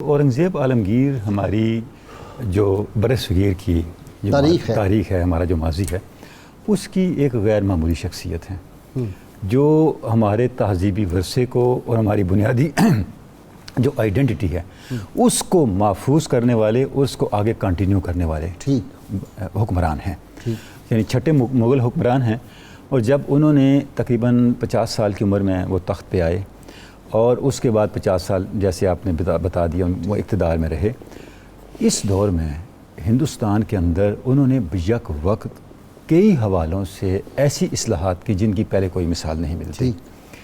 اورنگزیب عالمگیر ہماری جو برصغیر کی تاریخ ہے، ہمارا جو ماضی ہے، اس کی ایک غیر معمولی شخصیت ہے جو ہمارے تہذیبی ورثے کو اور ہماری بنیادی جو آئیڈینٹی ہے اس کو محفوظ کرنے والے اور اس کو آگے کنٹینیو کرنے والے حکمران ہیں، یعنی چھٹے مغل حکمران ہیں۔ اور جب انہوں نے تقریباً 50 سال کی عمر میں وہ تخت پہ آئے اور اس کے بعد 50 سال جیسے آپ نے بتا دیا وہ اقتدار میں رہے، اس دور میں ہندوستان کے اندر انہوں نے یک وقت کئی حوالوں سے ایسی اصلاحات کی جن کی پہلے کوئی مثال نہیں ملتی،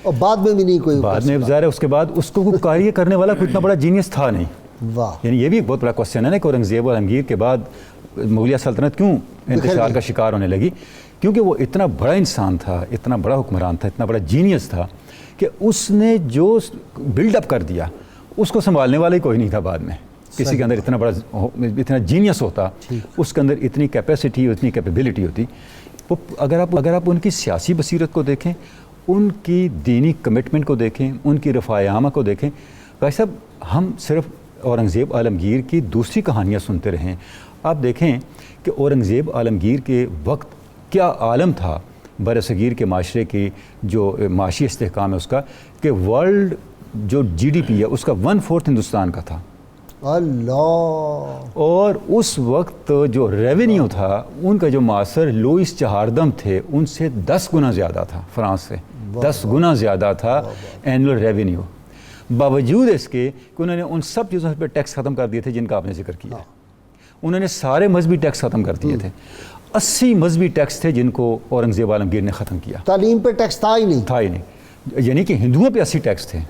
اور بعد میں بھی نہیں کوئی، بعد میں ظاہر ہے اس کے بعد اس کو کاریہ کرنے والا کوئی اتنا بڑا جینیس تھا نہیں۔ یعنی یہ بھی ایک بہت بڑا کوسچن ہے نا کہ اورنگزیب عالمگیر کے بعد مغلیہ سلطنت کیوں انتشار کا شکار ہونے لگی، کیونکہ وہ اتنا بڑا انسان تھا، اتنا بڑا حکمران تھا، اتنا بڑا جینیس تھا کہ اس نے جو بلڈ اپ کر دیا اس کو سنبھالنے والا ہی کوئی نہیں تھا۔ بعد میں کسی کے اندر اتنا جینیس ہوتا، اس کے اندر اتنی کیپیسٹی اتنی کیپیبلٹی ہوتی، وہ اگر آپ ان کی سیاسی بصیرت کو دیکھیں، ان کی دینی کمٹمنٹ کو دیکھیں، ان کی رفاع عامہ کو دیکھیں، بھائی صاحب ہم صرف اورنگزیب عالمگیر کی دوسری کہانیاں سنتے رہیں۔ آپ دیکھیں کہ اورنگزیب عالمگیر کے وقت کیا عالم تھا برصغیر کے معاشرے کی جو معاشی استحکام ہے اس کا، کہ ورلڈ جو جی ڈی پی ہے اس کا 1/4 ہندوستان کا تھا، اللہ، اور اس وقت جو ریونیو تھا ان کا جو معاصر لوئس چہاردم تھے ان سے 10 گنا زیادہ تھا، فرانس سے 10 گنا زیادہ تھا اینول ریونیو، باوجود اس کے کہ انہوں نے ان سب چیزوں پہ ٹیکس ختم کر دیے تھے جن کا آپ نے ذکر کیا۔ انہوں نے سارے مذہبی ٹیکس ختم کر دیے تھے، 80 مذہبی ٹیکس تھے جن کو اورنگزیب عالمگیر نے ختم کیا۔ تعلیم پہ ٹیکس تھا ہی نہیں، یعنی کہ ہندوؤں پہ 80 ٹیکس تھے،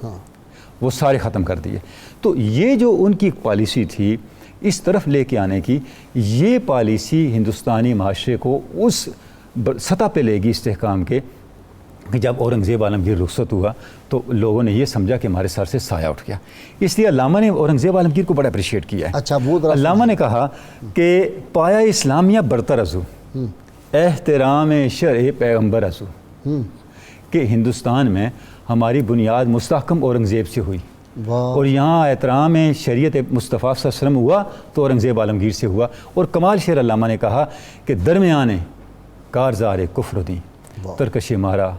وہ سارے ختم کر دیے۔ تو یہ جو ان کی پالیسی تھی اس طرف لے کے آنے کی، یہ پالیسی ہندوستانی معاشرے کو اس سطح پہ لے گی استحکام کے کہ جب اورنگزیب عالمگیر رخصت ہوا تو لوگوں نے یہ سمجھا کہ ہمارے سر سے سایہ اٹھ گیا۔ اس لیے علامہ نے اورنگزیب عالمگیر کو بڑا اپریشیٹ کیا ہے۔ اچھا، علامہ نے کہا کہ پایا اسلامیہ برتر ازو احترام شرع پیغمبر ازو، کہ ہندوستان میں ہماری بنیاد مستحکم اورنگزیب سے ہوئی، اور یہاں احترام شریعت مصطفیٰ صلی اللہ علیہ وسلم ہوا تو اورنگزیب عالمگیر سے ہوا۔ اور کمال شعر علامہ نے کہا کہ درمیانے کارزار کفر دیں ترکش مارا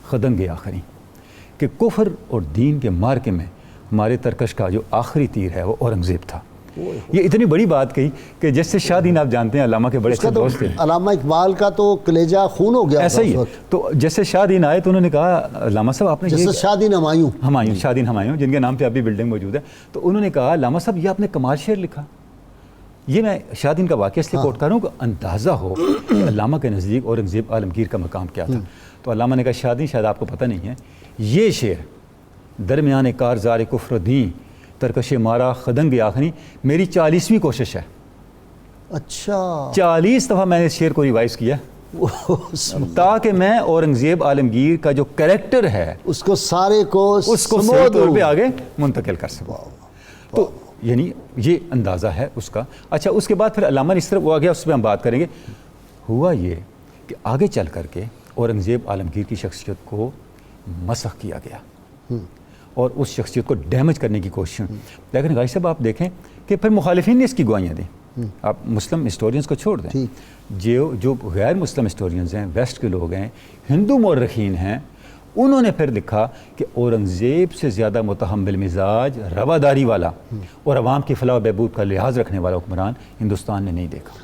خدنگ آخری، کہ کفر اور دین کے مارکے میں ہمارے ترکش کا جو آخری تیر ہے وہ اورنگزیب تھا۔ یہ اتنی بڑی بات کہی کہ جیسے شاہ دین آپ جانتے ہیں علامہ کے بڑے اچھے دوست تھے، علامہ اقبال کا تو کلیجہ خون ہو گیا ایسا ہی۔ تو جیسے شاہ دین آئے تو انہوں نے کہا علامہ صاحب آپ نے جیسے شاہ دین ہمایوں جن کے نام پہ ابھی بلڈنگ موجود ہے، تو انہوں نے کہا علامہ صاحب یہ آپ نے کمال شعر لکھا۔ یہ میں شاہ دین کا واقعہ اس لیے کوٹ کر رہا ہوں کہ اندازہ ہو کہ علامہ کے نزدیک اورنگزیب عالمگیر کا مقام کیا تھا۔ تو علامہ نے کہا شاہ دین شاید آپ کو پتہ نہیں ہے، یہ شعر درمیان کارزار کفر دیں ترکش مارا خدنگ آخری میری 40ویں کوشش ہے۔ اچھا، 40 دفعہ میں نے اس شعر کو ریوائز کیا تاکہ میں اورنگزیب عالمگیر کا جو کریکٹر ہے اس کو سارے کو صحیح طور پہ آگے منتقل کر سکوں۔ تو یعنی یہ اندازہ ہے اس کا۔ اچھا، اس کے بعد پھر علامہ اس طرف وہ آ گیا، اس پہ ہم بات کریں گے۔ ہوا یہ کہ آگے چل کر کے اورنگزیب عالمگیر کی شخصیت کو مسخ کیا گیا اور اس شخصیت کو ڈیمیج کرنے کی کوشش، لیکن غازی صاحب آپ دیکھیں کہ پھر مخالفین نے اس کی گواہیاں دیں۔ آپ مسلم ہسٹورینز کو چھوڑ دیں، جو غیر مسلم ہسٹورینز ہیں، ویسٹ کے لوگ ہیں، ہندو مورخین ہیں، انہوں نے پھر لکھا کہ اورنگزیب سے زیادہ متحمل مزاج، رواداری والا اور عوام کی فلاح و بہبود کا لحاظ رکھنے والا حکمران ہندوستان نے نہیں دیکھا۔